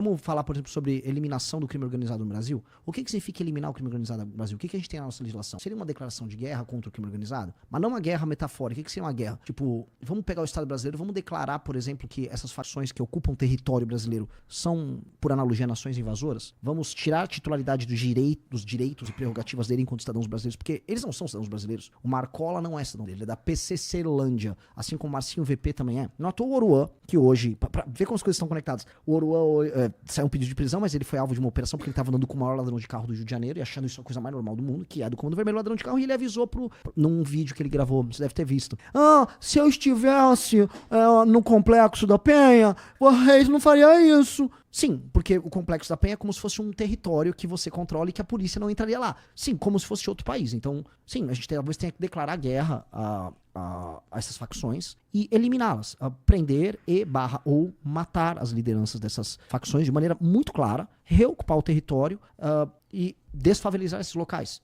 Vamos falar, por exemplo, sobre eliminação do crime organizado no Brasil? O que significa eliminar o crime organizado no Brasil? O que a gente tem na nossa legislação? Seria uma declaração de guerra contra o crime organizado? Mas não uma guerra metafórica. O que seria uma guerra? Tipo, vamos pegar o Estado brasileiro, vamos declarar, por exemplo, que essas facções que ocupam território brasileiro são, por analogia, nações invasoras? Vamos tirar a titularidade dos direitos e prerrogativas dele enquanto cidadãos brasileiros, porque eles não são cidadãos brasileiros. O Marcola não é cidadão dele, ele é da PCC-lândia, assim como o Marcinho VP também é. Não à toa o Oruan, que hoje, pra ver como as coisas estão conectadas, o Oruan saiu um pedido de prisão, mas ele foi alvo de uma operação porque ele estava andando com o maior ladrão de carro do Rio de Janeiro e achando isso a coisa mais normal do mundo, que é do Comando Vermelho ladrão de carro, e ele avisou num vídeo que ele gravou, você deve ter visto. Se eu estivesse no Complexo da Penha, o Reis não faria isso. Sim, porque o Complexo da Penha é como se fosse um território que você controla e que a polícia não entraria lá. Sim, como se fosse outro país. Então, sim, a gente talvez tenha que declarar guerra a essas facções e eliminá-las, prender ou matar as lideranças dessas facções de maneira muito clara, reocupar o território e desfavelizar esses locais.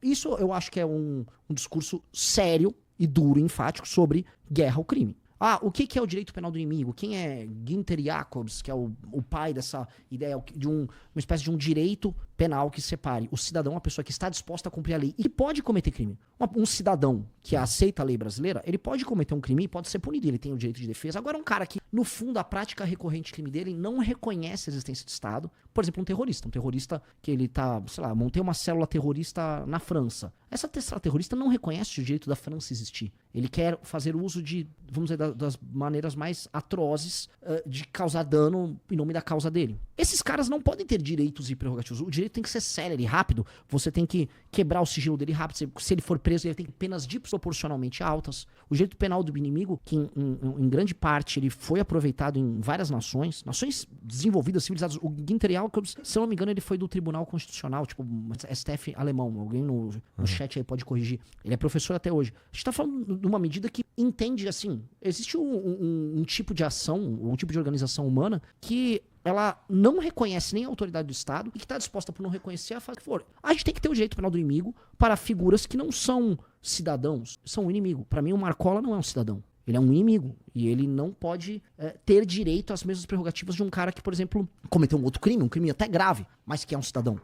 Isso eu acho que é um discurso sério e duro e enfático sobre guerra ao crime. O que é o direito penal do inimigo? Quem é Günther Jacobs, que é o pai dessa ideia de uma espécie de um direito penal que separe o cidadão, a pessoa que está disposta a cumprir a lei e que pode cometer crime. Um cidadão que aceita a lei brasileira, ele pode cometer um crime e pode ser punido, ele tem o direito de defesa. Agora, um cara que, no fundo, a prática recorrente de crime dele não reconhece a existência de Estado, por exemplo, um terrorista que ele tá, sei lá, montei uma célula terrorista na França. Essa célula terrorista não reconhece o direito da França existir. Ele quer fazer uso de, vamos dizer, das maneiras mais atrozes de causar dano em nome da causa dele. Esses caras não podem ter direitos e prerrogativas. O direito tem que ser célere, rápido. Você tem que quebrar o sigilo dele rápido. Se ele for preso, ele tem penas desproporcionalmente altas. O direito penal do inimigo, que em grande parte ele foi aproveitado em várias nações desenvolvidas, civilizadas. O Günther Jacobs, se eu não me engano, ele foi do Tribunal Constitucional, tipo STF alemão. Alguém no chat aí pode corrigir. Ele é professor até hoje. A gente tá falando de uma medida que entende, assim, existe um tipo de ação, um tipo de organização humana que ela não reconhece nem a autoridade do Estado e que está disposta por não reconhecer a fase que for. A gente tem que ter o direito penal do inimigo para figuras que não são cidadãos, são um inimigo. Para mim, o Marcola não é um cidadão. Ele é um inimigo e ele não pode ter direito às mesmas prerrogativas de um cara que, por exemplo, cometeu um outro crime, um crime até grave, mas que é um cidadão.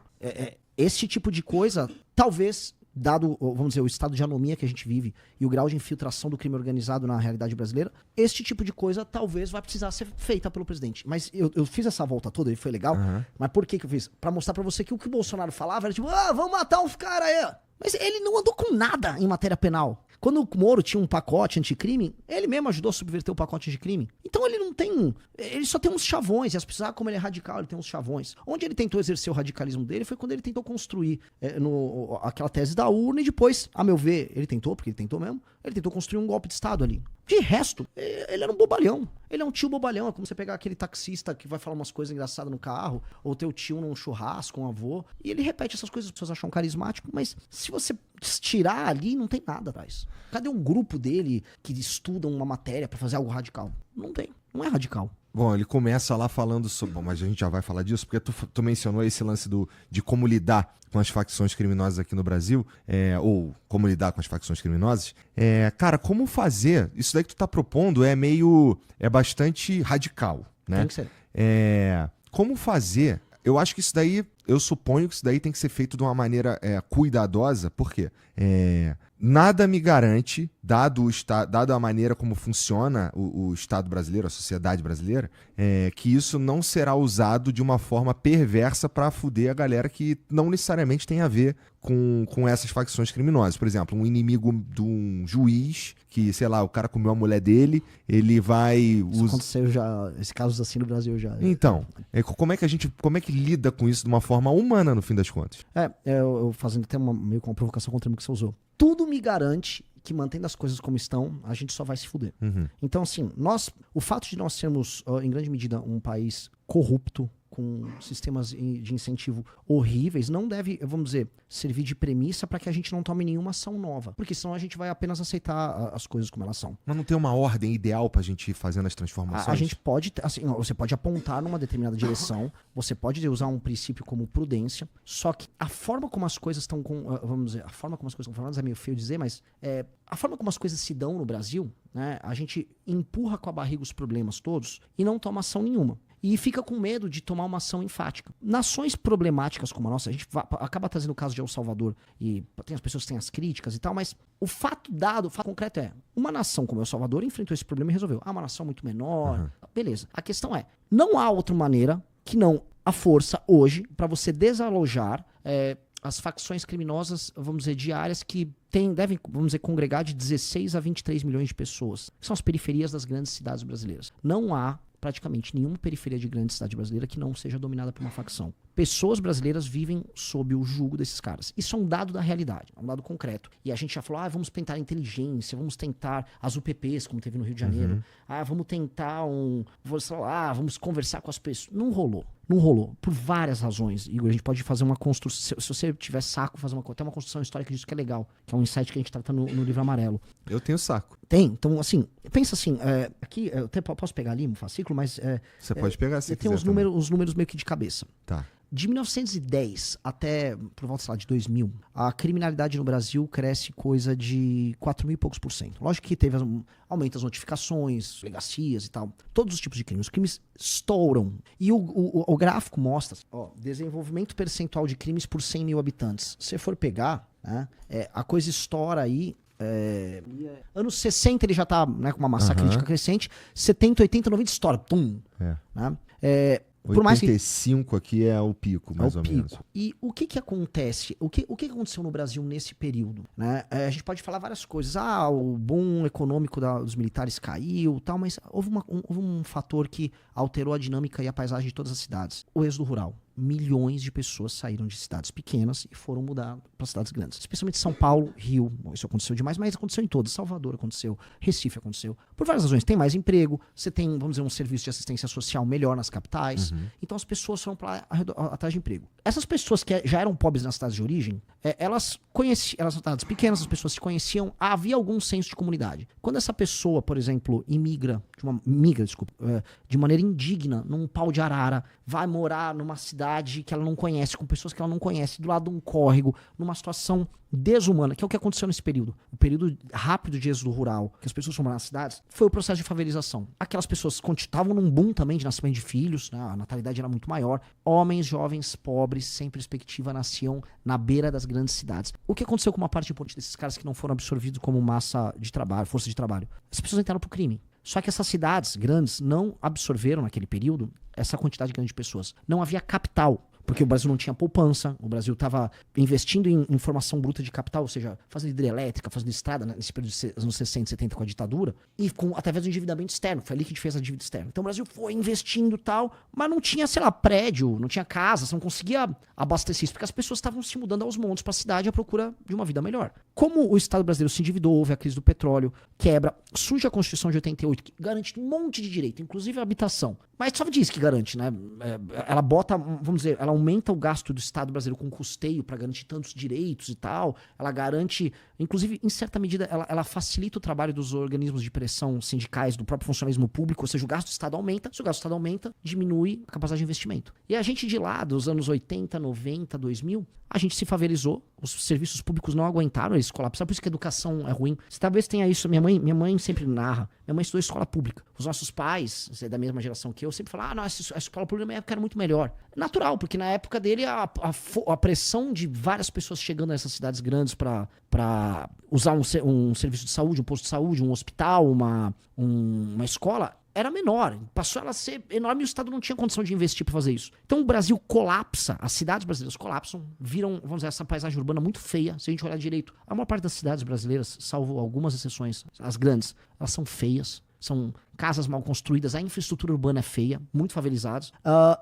Esse tipo de coisa, talvez, dado, vamos dizer, o estado de anomia que a gente vive e o grau de infiltração do crime organizado na realidade brasileira, este tipo de coisa talvez vai precisar ser feita pelo presidente. Mas eu fiz essa volta toda e foi legal. Mas por que eu fiz? Pra mostrar pra você que o que o Bolsonaro falava era tipo, vamos matar uns caras aí. Mas ele não andou com nada em matéria penal. Quando o Moro tinha um pacote anticrime, ele mesmo ajudou a subverter o pacote anticrime. Então ele não tem... Ele só tem uns chavões. E as pessoas, como ele é radical, ele tem uns chavões. Onde ele tentou exercer o radicalismo dele foi quando ele tentou construir aquela tese da urna e depois, a meu ver, ele tentou, porque ele tentou mesmo, ele tentou construir um golpe de Estado ali. De resto, ele era um bobalhão. Ele é um tio bobalhão. É como você pegar aquele taxista que vai falar umas coisas engraçadas no carro, ou teu tio num churrasco, um avô, e ele repete essas coisas, as pessoas acham carismático, mas se você tirar ali, não tem nada atrás. Cadê um grupo dele que estuda uma matéria pra fazer algo radical? Não tem. Não é radical. Bom, ele começa lá falando sobre... Bom, mas a gente já vai falar disso, porque tu mencionou esse lance de como lidar com as facções criminosas aqui no Brasil, ou como lidar com as facções criminosas. Cara, como fazer... Isso daí que tu tá propondo é bastante radical, né? Tem que ser. Como fazer... Eu acho que isso daí... Eu suponho que isso daí tem que ser feito de uma maneira cuidadosa, por quê? Nada me garante, dado a maneira como funciona o Estado brasileiro, a sociedade brasileira, que isso não será usado de uma forma perversa para fuder a galera que não necessariamente tem a ver com essas facções criminosas. Por exemplo, um inimigo de um juiz que, sei lá, o cara comeu a mulher dele, ele vai... Isso aconteceu já, esse caso assim no Brasil já. Então, como é que lida com isso de uma forma humana, no fim das contas? Eu fazendo até meio com uma provocação contra o que você usou. Tudo me garante que mantendo as coisas como estão, a gente só vai se fuder. Então, assim, o fato de nós sermos, em grande medida, um país corrupto, com sistemas de incentivo horríveis, não deve, vamos dizer, servir de premissa para que a gente não tome nenhuma ação nova. Porque senão a gente vai apenas aceitar as coisas como elas são. Mas não tem uma ordem ideal pra gente ir fazendo as transformações? A gente pode, assim, você pode apontar numa determinada direção, você pode usar um princípio como prudência, só que a forma como as coisas estão, vamos dizer, a forma como as coisas estão formadas é meio feio dizer, mas a forma como as coisas se dão no Brasil, né, a gente empurra com a barriga os problemas todos e não toma ação nenhuma. e fica com medo de tomar uma ação enfática. Nações problemáticas como a nossa, a gente acaba trazendo o caso de El Salvador, e tem as pessoas que têm as críticas e tal, mas o fato concreto é, uma nação como El Salvador enfrentou esse problema e resolveu. Uma nação muito menor, beleza. A questão é, não há outra maneira que não a força hoje para você desalojar as facções criminosas, vamos dizer, diárias que devem, vamos dizer, congregar de 16 a 23 milhões de pessoas. Que são as periferias das grandes cidades brasileiras. Não há praticamente nenhuma periferia de grande cidade brasileira que não seja dominada por uma facção. Pessoas brasileiras vivem sob o jugo desses caras. Isso é um dado da realidade, é um dado concreto. E a gente já falou, vamos tentar inteligência, vamos tentar as UPPs, como teve no Rio de Janeiro. Vamos tentar vamos conversar com as pessoas. Não rolou. Não rolou. Por várias razões. Igor, a gente pode fazer uma construção. Se você tiver saco, fazer tem uma construção histórica disso que é legal. Que é um insight que a gente trata no livro amarelo. Eu tenho saco. Tem. Então, assim, pensa assim, aqui, eu até posso pegar ali um fascículo, mas... Você pode pegar se tem uns números meio que de cabeça. Tá. De 1910 até, por volta, sei lá, de 2000, a criminalidade no Brasil cresce coisa de 4 mil e poucos %. Lógico que teve aumento das notificações, delegacias e tal. Todos os tipos de crimes. Os crimes estouram. E o gráfico mostra, desenvolvimento percentual de crimes por 100 mil habitantes. Se você for pegar, né, a coisa estoura aí. Anos 60 ele já tá, né, com uma massa crítica crescente. 70, 80, 90 estoura. Pum. Né? Por mais que 85 aqui é o pico, mais ou menos. E o que acontece? O que aconteceu no Brasil nesse período? Né? A gente pode falar várias coisas. O boom econômico dos militares caiu, tal, mas houve um fator que alterou a dinâmica e a paisagem de todas as cidades. O êxodo rural. Milhões de pessoas saíram de cidades pequenas e foram mudar para cidades grandes. Especialmente São Paulo, Rio. Isso aconteceu demais, mas aconteceu em todas. Salvador aconteceu, Recife aconteceu. Por várias razões. Tem mais emprego, você tem, vamos dizer, um serviço de assistência social melhor nas capitais. Então as pessoas foram para atrás de emprego. Essas pessoas que já eram pobres nas cidades de origem, elas eram cidades pequenas, as pessoas se conheciam, havia algum senso de comunidade. Quando essa pessoa, por exemplo, migra de maneira indigna, num pau de arara, vai morar numa cidade que ela não conhece, com pessoas que ela não conhece, do lado de um córrego, numa situação desumana, que é o que aconteceu nesse período. O período rápido de êxodo rural, que as pessoas foram nas cidades, foi o processo de favelização. Aquelas pessoas estavam num boom também de nascimento de filhos, né? A natalidade era muito maior. Homens, jovens, pobres, sem perspectiva, nasciam na beira das grandes cidades. O que aconteceu com uma parte importante desses caras que não foram absorvidos como massa de trabalho, força de trabalho? As pessoas entraram pro crime. Só que essas cidades grandes não absorveram naquele período essa quantidade grande de pessoas. Não havia capital, porque o Brasil não tinha poupança, o Brasil estava investindo em formação bruta de capital, ou seja, fazendo hidrelétrica, fazendo estrada, né, nesse período dos anos 60 e 70 com a ditadura, e através do endividamento externo, foi ali que a gente fez a dívida externa. Então o Brasil foi investindo e tal, mas não tinha, sei lá, prédio, não tinha casa, você não conseguia abastecer isso, porque as pessoas estavam se mudando aos montes para a cidade à procura de uma vida melhor. Como o Estado brasileiro se endividou, houve a crise do petróleo, quebra, surge a Constituição de 88, que garante um monte de direito, inclusive a habitação. Mas só diz que garante, né? Ela bota, vamos dizer, ela aumenta o gasto do Estado brasileiro com custeio para garantir tantos direitos e tal. Ela garante, inclusive, em certa medida, ela facilita o trabalho dos organismos de pressão sindicais, do próprio funcionalismo público, ou seja, o gasto do Estado aumenta. Se o gasto do Estado aumenta, diminui a capacidade de investimento. E a gente de lá, dos anos 80, 90, 2000, a gente se favelizou, os serviços públicos não aguentaram, eles colapsaram, por isso que a educação é ruim. Você talvez tenha isso, minha mãe sempre narra, minha mãe estudou em escola pública. Os nossos pais, você é da mesma geração que eu, sempre falam, nossa, a escola pública na minha época era muito melhor. Natural, porque na época dele a pressão de várias pessoas chegando nessas cidades grandes para usar um serviço de saúde, um posto de saúde, um hospital, uma escola, era menor, passou ela a ser enorme e o Estado não tinha condição de investir para fazer isso. Então o Brasil colapsa, as cidades brasileiras colapsam, viram, vamos dizer, essa paisagem urbana muito feia, se a gente olhar direito. A maior parte das cidades brasileiras, salvo algumas exceções, as grandes, elas são feias, são casas mal construídas, a infraestrutura urbana é feia, muito favelizados,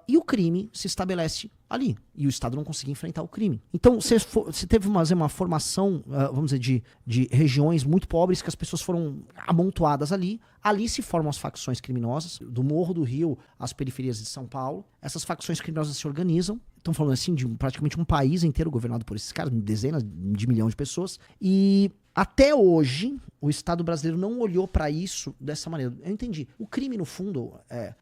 e o crime se estabelece ali, e o Estado não conseguia enfrentar o crime. Então, você teve uma formação, vamos dizer, de regiões muito pobres, que as pessoas foram amontoadas ali se formam as facções criminosas, do Morro do Rio às periferias de São Paulo, essas facções criminosas se organizam, estão falando assim de praticamente um país inteiro governado por esses caras, dezenas de milhões de pessoas, e até hoje, o Estado brasileiro não olhou para isso dessa maneira. Eu entendi. O crime, no fundo,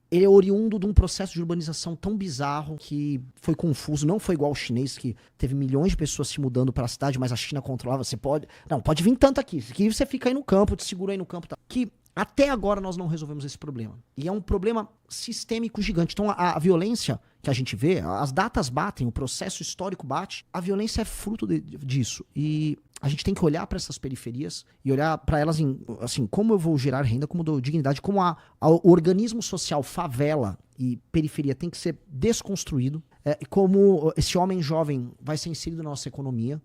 ele é oriundo de um processo de urbanização tão bizarro que foi confuso. Não foi igual ao chinês, que teve milhões de pessoas se mudando para a cidade, mas a China controlava. Você pode... Não, pode vir tanto aqui. Aqui você fica aí no campo, te segura aí no campo. Tá? Que Até agora nós não resolvemos esse problema. E é um problema sistêmico gigante. Então a violência que a gente vê, as datas batem, o processo histórico bate, a violência é fruto disso. E a gente tem que olhar para essas periferias e olhar para elas assim, como eu vou gerar renda, como eu dou dignidade, como o organismo social favela e periferia tem que ser desconstruído, como esse homem jovem vai ser inserido na nossa economia,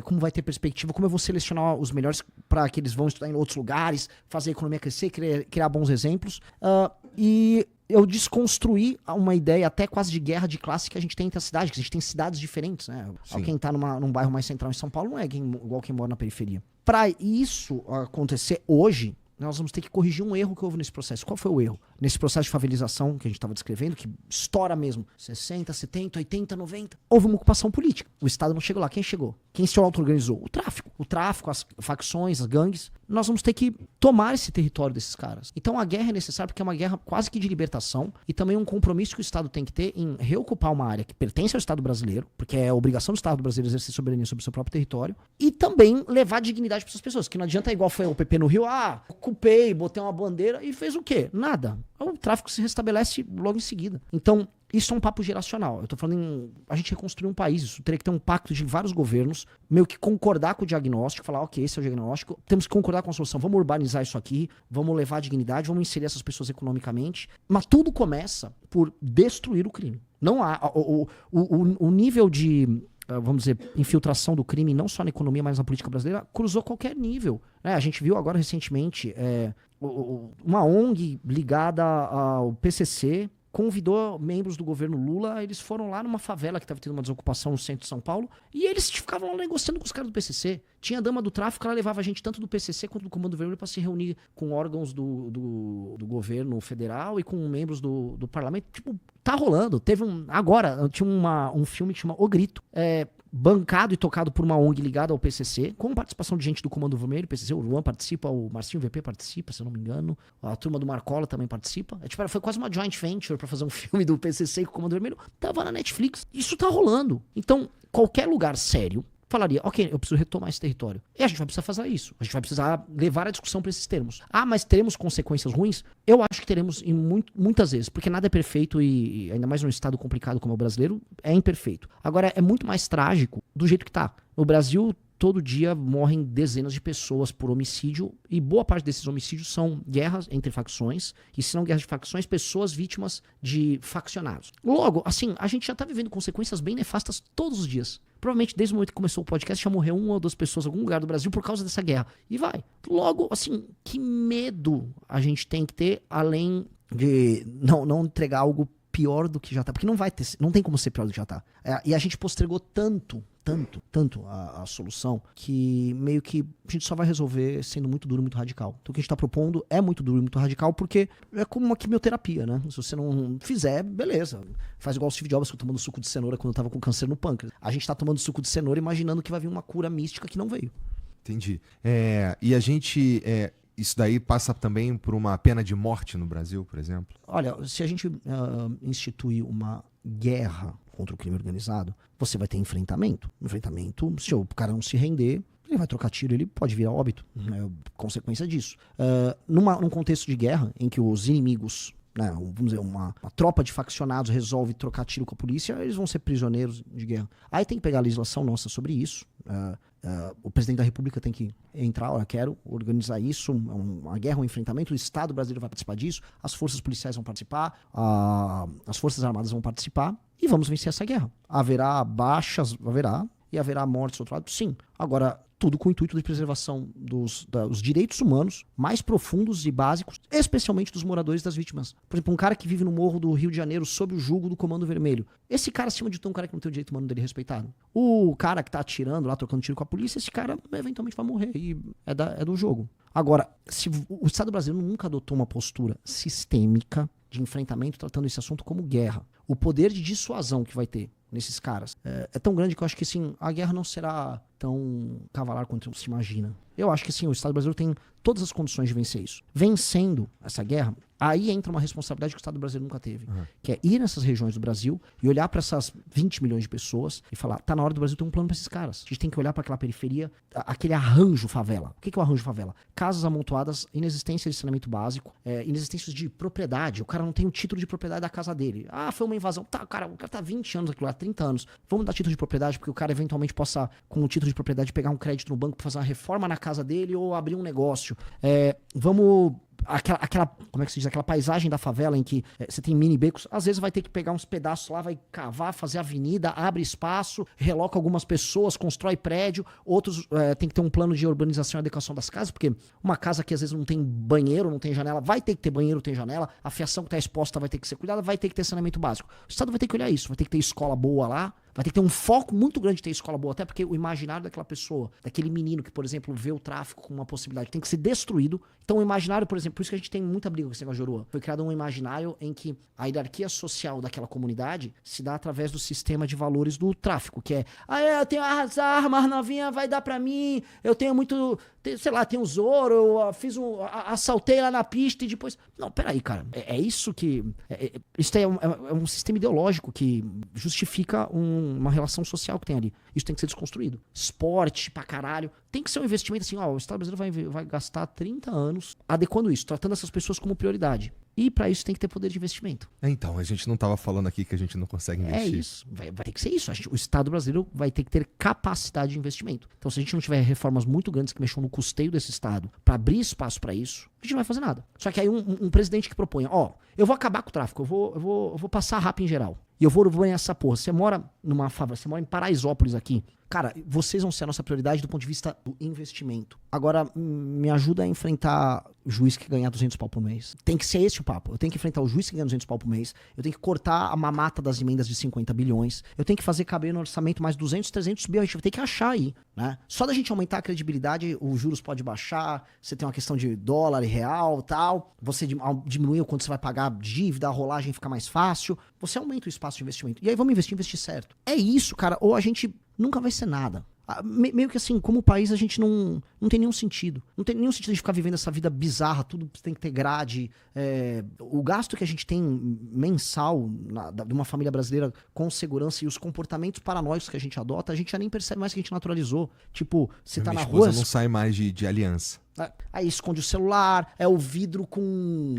como vai ter perspectiva, como eu vou selecionar os melhores para que eles vão estudar em outros lugares, fazer a economia crescer, criar bons exemplos, e eu desconstruí uma ideia até quase de guerra de classe que a gente tem entre as cidades, que a gente tem cidades diferentes, né? Quem tá num bairro mais central em São Paulo não é igual quem mora na periferia. Para isso acontecer hoje, nós vamos ter que corrigir um erro que houve nesse processo. Qual foi o erro? Nesse processo de favelização que a gente estava descrevendo, que estoura mesmo, 60, 70, 80, 90, houve uma ocupação política. O Estado não chegou lá. Quem chegou? Quem se auto-organizou? O tráfico. O tráfico, as facções, as gangues. Nós vamos ter que tomar esse território desses caras. Então a guerra é necessária porque é uma guerra quase que de libertação e também um compromisso que o Estado tem que ter em reocupar uma área que pertence ao Estado brasileiro, porque é a obrigação do Estado brasileiro exercer soberania sobre o seu próprio território, e também levar dignidade para essas pessoas, que não adianta igual foi o PP no Rio, ocupei, botei uma bandeira e fez o quê? Nada. O tráfico se restabelece logo em seguida. Então, isso é um papo geracional. Eu tô falando a gente reconstruir um país. Isso teria que ter um pacto de vários governos, meio que concordar com o diagnóstico, falar, ok, esse é o diagnóstico, temos que concordar com a solução, vamos urbanizar isso aqui, vamos levar a dignidade, vamos inserir essas pessoas economicamente. Mas tudo começa por destruir o crime. Não há o nível de, vamos dizer, infiltração do crime, não só na economia, mas na política brasileira, cruzou qualquer nível. A gente viu agora recentemente uma ONG ligada ao PCC convidou membros do governo Lula, eles foram lá numa favela que estava tendo uma desocupação no centro de São Paulo, e eles ficavam lá negociando com os caras do PCC. Tinha a dama do tráfico, ela levava a gente tanto do PCC quanto do Comando Vermelho para se reunir com órgãos do governo federal e com membros do parlamento. Tipo, tá rolando. Agora, tinha um filme que chama O Grito, bancado e tocado por uma ONG ligada ao PCC, com participação de gente do Comando Vermelho, PCC, o Luan participa, o Marcinho VP participa, se eu não me engano, a turma do Marcola também participa. Foi quase uma joint venture pra fazer um filme do PCC com o Comando Vermelho, tava na Netflix. Isso tá rolando. Então, qualquer lugar sério falaria, ok, eu preciso retomar esse território. E a gente vai precisar fazer isso. A gente vai precisar levar a discussão para esses termos. Mas teremos consequências ruins? Eu acho que teremos muitas vezes, porque nada é perfeito e ainda mais num estado complicado como o brasileiro, é imperfeito. Agora, é muito mais trágico do jeito que tá. No Brasil, todo dia morrem dezenas de pessoas por homicídio e boa parte desses homicídios são guerras entre facções e se não guerras de facções, pessoas vítimas de faccionados. Logo, assim, a gente já tá vivendo consequências bem nefastas todos os dias. Provavelmente desde o momento que começou o podcast já morreu uma ou duas pessoas em algum lugar do Brasil por causa dessa guerra. E vai. Logo, assim, que medo a gente tem que ter além de não entregar algo pior do que já tá. Porque não tem como ser pior do que já tá. E a gente postergou tanto a solução que meio que a gente só vai resolver sendo muito duro e muito radical. Então o que a gente tá propondo é muito duro e muito radical porque é como uma quimioterapia, né? Se você não fizer, beleza. Faz igual o Steve Jobs tomando suco de cenoura quando eu tava com câncer no pâncreas. A gente tá tomando suco de cenoura imaginando que vai vir uma cura mística que não veio. Entendi. E a gente... Isso daí passa também por uma pena de morte no Brasil, por exemplo? Olha, se a gente instituir uma guerra contra o crime organizado, você vai ter enfrentamento. Enfrentamento, se o cara não se render, ele vai trocar tiro, ele pode virar óbito. É consequência disso. Num contexto de guerra, em que os inimigos, né, vamos dizer, uma tropa de faccionados resolve trocar tiro com a polícia, eles vão ser prisioneiros de guerra. Aí tem que pegar a legislação nossa sobre isso. O presidente da República tem que entrar, olha, quero organizar isso, uma guerra, um enfrentamento, o Estado brasileiro vai participar disso, as forças policiais vão participar, as forças armadas vão participar e vamos vencer essa guerra. Haverá baixas, e haverá mortes do outro lado, sim. Agora, tudo com o intuito de preservação dos direitos humanos mais profundos e básicos, especialmente dos moradores das vítimas. Por exemplo, um cara que vive no morro do Rio de Janeiro sob o jugo do Comando Vermelho. Esse cara, acima de tudo, é um cara que não tem o direito humano dele respeitado. O cara que tá atirando lá, trocando tiro com a polícia, esse cara eventualmente vai morrer e é do jogo. Agora, se o Estado brasileiro nunca adotou uma postura sistêmica de enfrentamento tratando esse assunto como guerra, o poder de dissuasão que vai ter nesses caras é tão grande que eu acho que assim, a guerra não será tão cavalar quanto se imagina. Eu acho que sim, o Estado brasileiro tem todas as condições de vencer isso. Vencendo essa guerra, aí entra uma responsabilidade que o Estado brasileiro nunca teve, que é ir nessas regiões do Brasil e olhar para essas 20 milhões de pessoas e falar, tá na hora do Brasil ter um plano para esses caras. A gente tem que olhar para aquela periferia, aquele arranjo favela. O que é o arranjo favela? Casas amontoadas, inexistência de saneamento básico, inexistência de propriedade. O cara não tem o título de propriedade da casa dele. Ah, foi uma invasão. Tá, o cara tá 20 anos aqui lá, 30 anos. Vamos dar título de propriedade porque o cara eventualmente possa, com o título de propriedade, pegar um crédito no banco para fazer uma reforma na casa dele ou abrir um negócio. Vamos... Aquela, como é que se diz? Aquela paisagem da favela em que você tem mini becos, às vezes vai ter que pegar uns pedaços lá, vai cavar, fazer avenida, abre espaço, reloca algumas pessoas, constrói prédio, outros tem que ter um plano de urbanização e adequação das casas, porque uma casa que às vezes não tem banheiro, não tem janela, vai ter que ter banheiro, tem janela, a fiação que está exposta vai ter que ser cuidada, vai ter que ter saneamento básico. O Estado vai ter que olhar isso, vai ter que ter escola boa lá, vai ter que ter um foco muito grande de ter escola boa, até porque o imaginário daquela pessoa, daquele menino que, por exemplo, vê o tráfico como uma possibilidade, tem que ser destruído. Então o imaginário, por exemplo, por isso que a gente tem muita briga com esse negócio de Oruan. Foi criado um imaginário em que a hierarquia social daquela comunidade se dá através do sistema de valores do tráfico, que é, eu tenho as armas novinha, vai dar pra mim, eu tenho muito, sei lá, tenho ouro, eu fiz assaltei lá na pista e depois... Não, peraí, cara, é isso que... Isso é um sistema ideológico que justifica uma relação social que tem ali. Isso tem que ser desconstruído. Esporte pra caralho. Tem que ser um investimento assim, o Estado brasileiro vai gastar 30 anos adequando isso, tratando essas pessoas como prioridade. E pra isso tem que ter poder de investimento. Então, a gente não tava falando aqui que a gente não consegue investir. É isso. Vai ter que ser isso. O Estado brasileiro vai ter que ter capacidade de investimento. Então, se a gente não tiver reformas muito grandes que mexam no custeio desse Estado pra abrir espaço pra isso, a gente não vai fazer nada. Só que aí um presidente que propõe, eu vou acabar com o tráfico, eu vou passar rápido em geral. E eu vou urbanizar essa porra. Você mora numa favela, você mora em Paraisópolis aqui. Cara, vocês vão ser a nossa prioridade do ponto de vista do investimento. Agora, me ajuda a enfrentar o juiz que ganha 200 pau por mês. Tem que ser esse o papo. Eu tenho que enfrentar o juiz que ganha 200 pau por mês. Eu tenho que cortar a mamata das emendas de 50 bilhões. Eu tenho que fazer caber no orçamento mais 200, 300 bilhões. A gente vai ter que achar aí, né? Só da gente aumentar a credibilidade, os juros pode baixar. Você tem uma questão de dólar e real e tal. Você diminui o quanto você vai pagar dívida, a rolagem fica mais fácil. Você aumenta o espaço de investimento. E aí vamos investir certo. É isso, cara. Ou a gente nunca vai ser nada. Meio que assim, como país a gente não tem nenhum sentido. Não tem nenhum sentido de ficar vivendo essa vida bizarra, tudo tem que ter grade. O gasto que a gente tem mensal de uma família brasileira com segurança e os comportamentos paranoicos que a gente adota, a gente já nem percebe mais que a gente naturalizou. Tipo, você tá na rua... Minha esposa não sai mais de aliança. Aí esconde o celular, o vidro com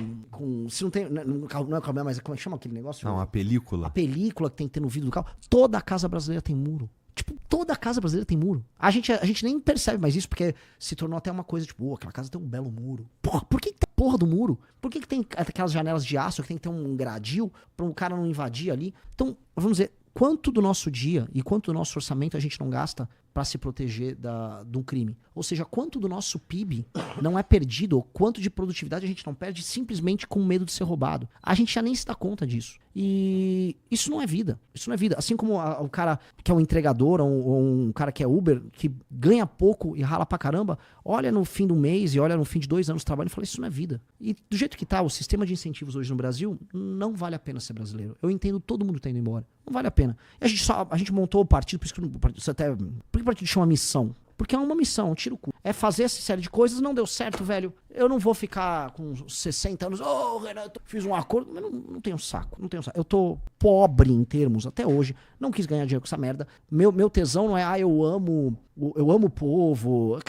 se não tem, não é o cabelo, mas como é que chama aquele negócio? Não, a película. A película que tem que ter no vidro do carro. Toda a casa brasileira tem muro. Tipo, toda a casa brasileira tem muro. A gente nem percebe mais isso, porque se tornou até uma coisa, tipo, aquela casa tem um belo muro. Porra, por que tem porra do muro? Por que tem aquelas janelas de aço que tem que ter um gradil pra um cara não invadir ali? Então, vamos dizer, quanto do nosso dia e quanto do nosso orçamento a gente não gasta para se proteger de um crime? Ou seja, quanto do nosso PIB não é perdido, ou quanto de produtividade a gente não perde simplesmente com medo de ser roubado? A gente já nem se dá conta disso. E isso não é vida. Isso não é vida. Assim como o cara que é um entregador ou um cara que é Uber, que ganha pouco e rala pra caramba, olha no fim do mês e olha no fim de 2 anos de trabalho e fala, isso não é vida. E do jeito que tá, o sistema de incentivos hoje no Brasil, não vale a pena ser brasileiro. Eu entendo, todo mundo tá indo embora. Não vale a pena. E a gente montou o partido, por isso que por que o partido chama missão? Porque é uma missão, tira o cu. É fazer essa série de coisas, não deu certo, velho. Eu não vou ficar com 60 anos, Renato, fiz um acordo, mas não tenho saco, não tenho saco. Eu tô pobre em termos, até hoje, não quis ganhar dinheiro com essa merda. Meu tesão não é, eu amo o povo.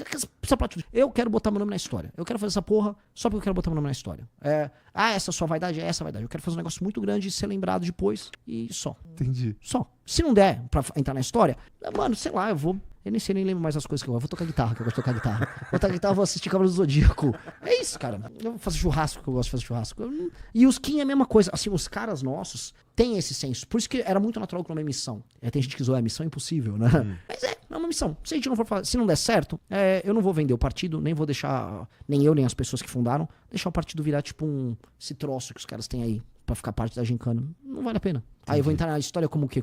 Eu quero botar meu nome na história. Eu quero fazer essa porra só porque eu quero botar meu nome na história. Essa sua vaidade é essa vaidade. Eu quero fazer um negócio muito grande e ser lembrado depois e só. Entendi. Só. Se não der pra entrar na história, mano, sei lá, eu nem sei, nem lembro mais as coisas que eu vou tocar guitarra, que eu gosto de tocar guitarra. Vou tocar guitarra, vou assistir Cavaleiro do Zodíaco. É isso, cara. Eu vou fazer churrasco, que eu gosto de fazer churrasco. E os Kim é a mesma coisa. Assim, os caras nossos têm esse senso. Por isso que era muito natural que o nome é missão. Tem gente que zoa, missão impossível, né? Mas é uma missão. Se a gente não for fazer, se não der certo, eu não vou vender o partido, nem vou deixar, nem eu, nem as pessoas que fundaram, deixar o partido virar tipo esse troço que os caras têm aí pra ficar parte da gincana. Não vale a pena. Aí eu vou entrar na história como o quê?